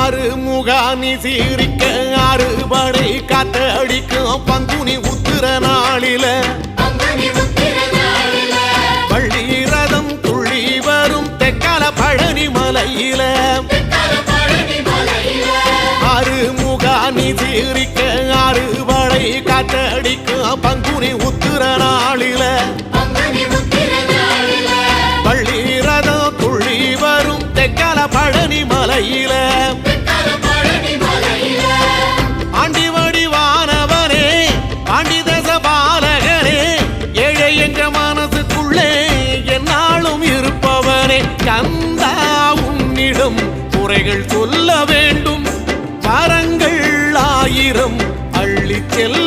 ஆறுமுகானி சீரிக்க அறுபடை காத்தடிக்கும் பங்குனி உத்திர நாளில வள்ளி ரதம் துள்ளி வரும் தெக்கல பழனி மலையில ஆறுமுகானி சீரிக்க அறுபடை காத்தடிக்கும் பங்குனி உத்திர நாளில வள்ளி ரதம் துள்ளி வரும் தெக்கல பழனி மலையில ஆண்டி வடிவானவனே ஆண்டி தச பாலகனே ஏழை என்ற மனசுக்குள்ளே என்னாலும் இருப்பவனே கந்தா உன்னிடம் குறைகள் சொல்ல வேண்டும் வரங்கள் ஆயிரம் அள்ளி செல்ல